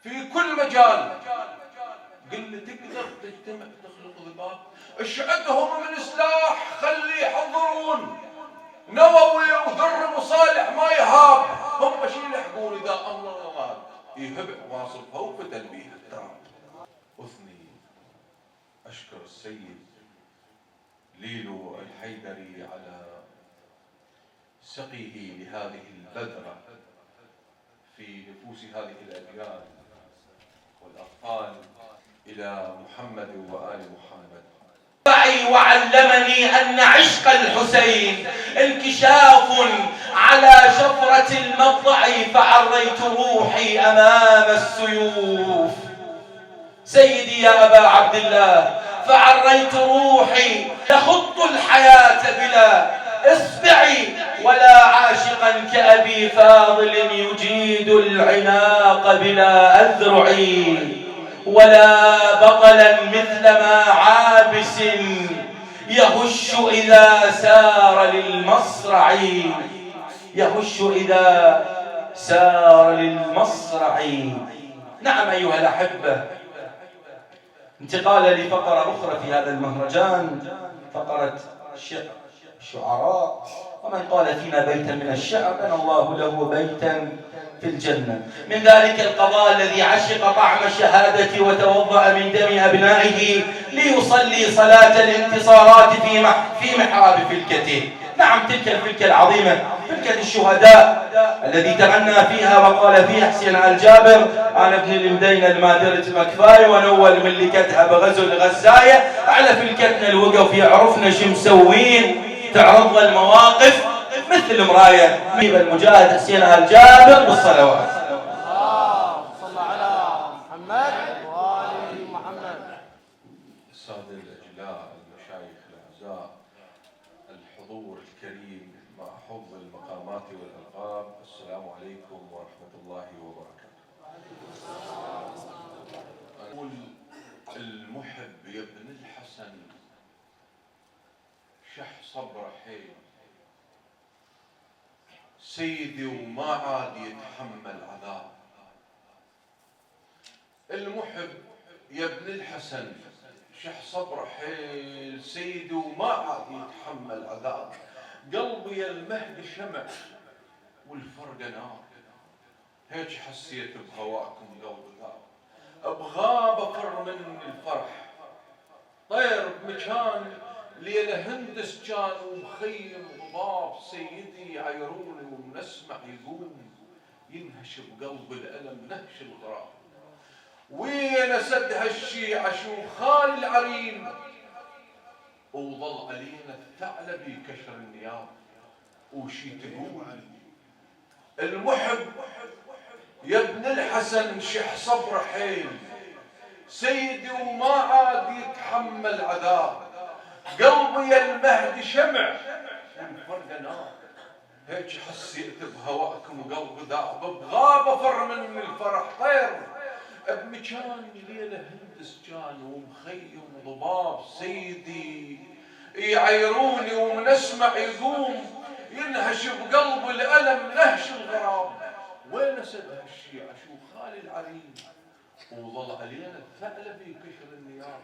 في كل مجال. قل له تقدر تجتمع تخلق ضباب؟ اشعدهم من سلاح، خلي يحضرون نووي وذر مصالح ما يهاب. هم شي يلحقون اذا امر الله يهب واصل فوق تنبيه التراب. اثني اشكر السيد ليلو الحيدري على سقيه لهذه البذرة في نفوس هذه الأجيال والأطفال إلى محمد وآل محمد. وعلمني أن عشق الحسين انكشاف على شفرة المضجع، فعريت روحي أمام السيوف. سيدي يا أبا عبد الله، فعريت روحي تخط الحياة بلا اصبعي، ولا عاشقا كأبي فاضل يجيد العناق بلا أذرعي، ولا بطلا مثلما عابس يهش إذا سار للمصرع، يهش إذا سار للمصرع. نعم أيها الأحبة، انتقال لفقرة أخرى في هذا المهرجان، فقرة الشعراء. ومن قال فينا بيتا من الشعر بنى الله له بيتا في الجنة. من ذلك القضاء الذي عشق طعم الشهادة وتوضأ من دم أبنائه ليصلي صلاة الانتصارات في محراب فلكته. نعم، تلك الفلكة العظيمة، فلكة الشهداء الذي تغنى فيها وقال فيها حسين الجابر: أنا ابن المدينة المادرة مكفاية، ونول من لكتها بغزو الغزاية، على فلكتنا الوقف يعرفنا شو مسوين، تعرض المواقف مثل مراية. المجاهد حسين الجابر بالصلوات. صلى على محمد وآل محمد. السادة الأجلاء، المشايخ الأعزاء، الحضور الكريم مع حفظ المقامات والألقاب، السلام عليكم ورحمة الله وبركاته. أقول المحب يا ابن الحسن شح صبر حيل، سيدي وما عاد يتحمل عذاب. المحب يا ابن الحسن شح صبر حيل، سيدي وما عاد يتحمل عذاب. قلبي يا المهد شمع والفرقة نار، هيك حسيت بهواكم قلبي ذاب. بغاب افر من الفرح، طير بمكان ليلة هندس كان ومخيم ضباب. سيدي عيروني ومنسمع يقوم، ينهش بقلب الألم نهش الغراب. وين سد هالشيعة شوخان العرين، وظل علينا الثعلب يكشر النياب. وشي تقول المحب يا ابن الحسن شح صبر حيل، سيدي وما عاد يتحمل عذاب. قلبي يا المهد شمع والفرقة نار، هيك حسيت بهواكم قلبي ذاب. بغاب افر من الفرح طير بمكان ليلة هندس كان ومخيم ضباب. سيدي يعيروني ومنسمع يقوم، ينهش بقلب الألم نهش الغراب. وين سد هالشيعة شوخان العرين، وظل علينا الثعلب يكشر النيام.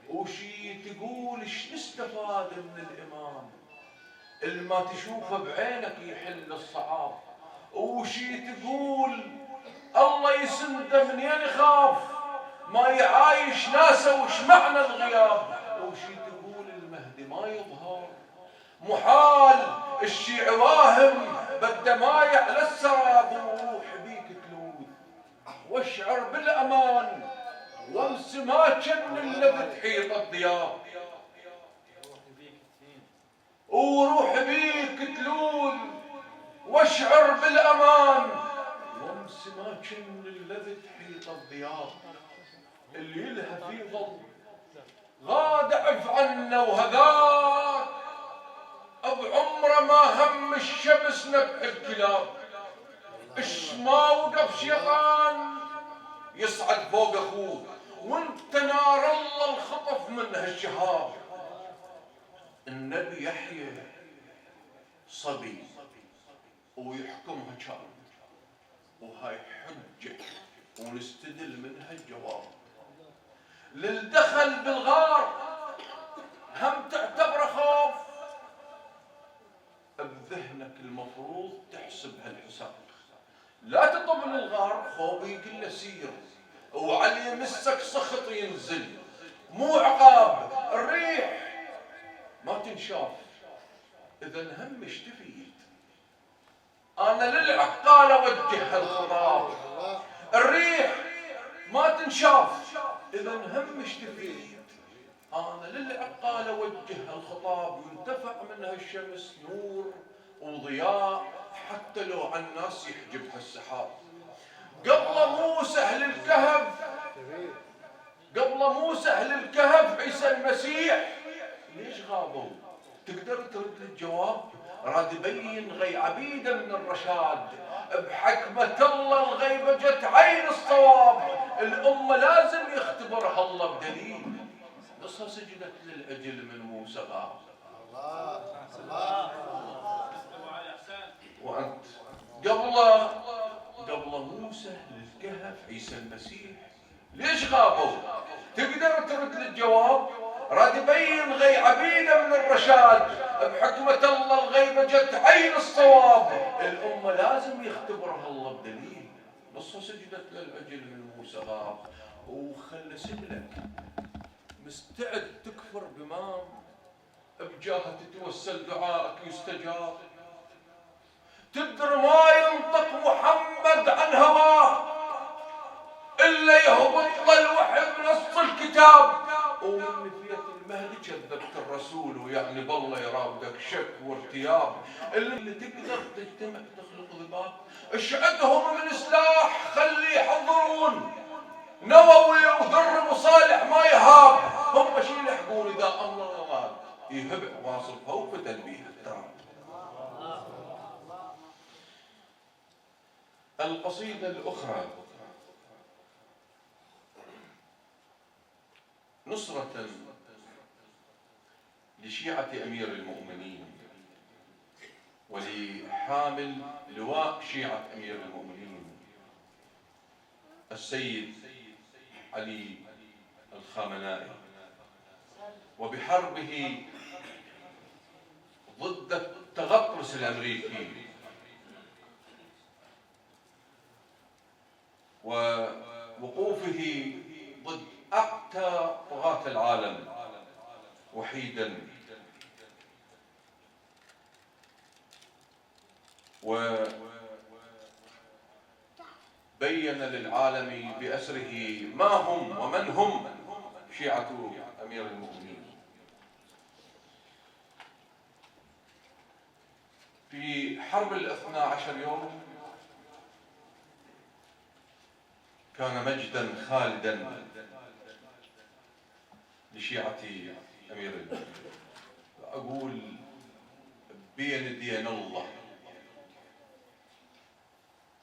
وشي تقول ايش نستفاد من الإمام اللي ما تشوفه بعينك يحل الصعاب. وشي تقول الله يسنده منين يخاف، ما يعايش ناسه وش معنى الغياب. وشي تقول المهدي ما يظهر، محال الشيع واهم بالدمايع للسراب. وروح بيك تلوذ واشعر بالأمان، وامس ما كان اللي تحيط الضياء. وروح بيك تلوذ واشعر بالأمان، وامس ما كان اللي تحيط الضياء. اللي يلهى في ظل غاد اعف عنا وهذاك، بعمره ما هم الشمس نبح الكلاب. اش ما وقف شيطان يصعد فوق اخوه، وانت نار الله الخطف من هالشهاب. النبي يحيى صبي ويحكمها كان، وهاي حجة ونستدل منها الجواب. للدخل بالغار هم تعتبره خوف، بذهنك المفروض تحسب هالحساب. لا تطب للغار خوف يقل سير، وعلي يمسك سخط ينزل، مو عقاب. الريح ما تنشاف، اذا هم اشتفيت. انا للعقال اوجه الخطاب، الريح ما تنشاف، اذا هم اشتفيت. انا للعقال اوجه الخطاب، ينتفع منها الشمس نور وضياء، حتى لو عن الناس يحجبها السحاب. قبل موسى اهل الكهف، قبل موسى اهل الكهف عيسى المسيح ليش غابوا؟ تقدر ترد الجواب؟ راد يبين غي عبيده من الرشاد، بحكمة الله الغيبة جت عين الصواب. الأمة لازم يختبرها الله بدليل، نصها سجدت للأجل من موسى غاب. وأنت قبل موسى للكهف عيسى المسيح ليش غابوا؟ تقدر ترد الجواب؟ راد يبين غي عبيده من الرشاد، بحكمة الله الغيبة جت عين الصواب. الأمة لازم يختبرها الله بدليل، نصها سجدت للعجل من موسى غاب. وخلى سبلك مستعد تكفر بمام، بجاهه تتوسل دعائك يستجاب. تدري ما ينطق محمد عن هواه إلا يهبط له الوحي بنص الكتاب. ومن فية المهدي كذبت الرسول، ويعني بالله يراودك شك وارتياب. اللي تقدر تجتمع تخلق ذباب، اشعدهم من سلاح خلي يحضرون، نووي وذر وصالح ما يهاب. هم شي يلحقون اذا امر الله يهبع واصل فوق تنبيه التراب. القصيدة الأخرى نصرة لشيعة أمير المؤمنين ولحامل لواء شيعة أمير المؤمنين السيد علي الخامنائي، وبحربه ضد التغطرس الأمريكي ووقوفه ضد أقتى طغاة العالم وحيدا، وبين للعالم بأسره ما هم ومن هم شيعة أمير المؤمنين. في حرب 12 يوم كان مجدا خالدا لشيعة أمير المؤمنين. أقول بين دين الله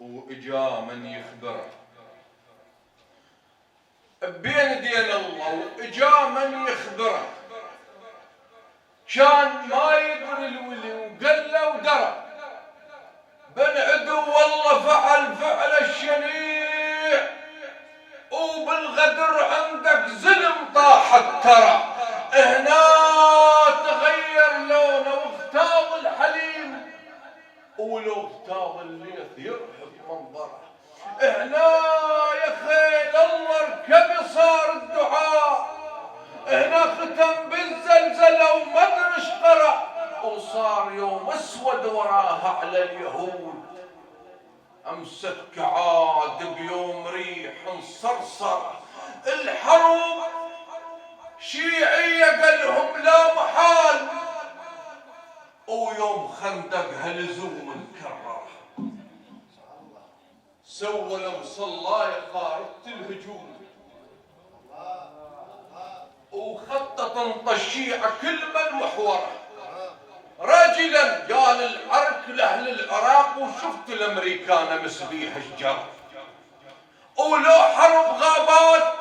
وإجا من يخبره، بين دين الله وإجا من يخبره، كان ما يدري الولي وقال له ودرى بن عدو والله فعل فعل الشنيع، وبالغدر عندك ظلم طاحت ترى. هنا تغير لونه واغتاظ الحليم، ولو اغتاظ الليث يرهب منظره. هنا يا خيل الله اركب صار الدعاء، هنا ختم بالزلزلة وما ادري قرأ، وصار يوم اسود وراها على اليهود. امسك عاد بيوم ريح صرصر، الحروب شيعية قالهم لا محال، ويوم خندق هلزوم مكرر. سوى المصلاية خارطة الهجوم، وخطط الشيعة كل من محوره. رجلا قال العرك لأهل العراق، وشفت الأمريكان مسبيح الجر، ولو حرب غابات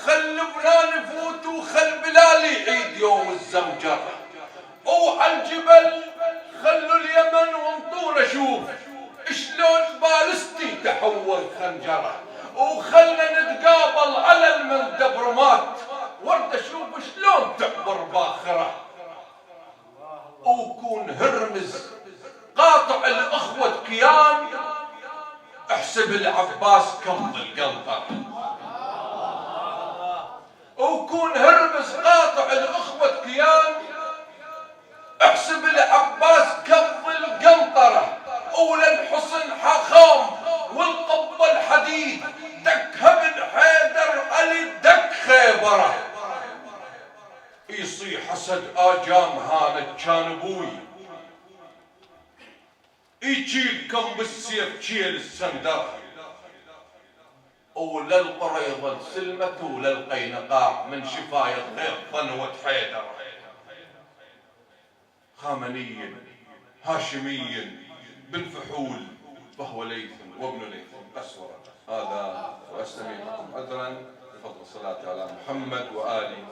خل لبنان يفوت وخل بلال يعيد يوم الزمجر، وعلى الجبل خلوا اليمن وانطونا شوف شلون بالستي تحول خنجره، وخلنا نتقابل على المندبرمات ورد اشوف شلون تعبر باخره. وكون هرمز قاطع الاخوة كيان، احسب العباس كم القنطر. وكون هرمز قاطع الاخوة كيان، احسب العباس كم القنطرة. وللحصن حخام والقبة الحديد، دكها بن حيدر علي دك خيبره. يصيح اسد اجام هانت كان ابوي، يجيكم بالسيف جيل السندر. ولا القريضة سلمت ولا القينقاع من شفاية غير ظنوة حيدر. خامني هاشمي بن فحول فهو ليثم وابن ليثم قسورة. هذا واستميحكم عذرا بفضل الصلاة على محمد وآله.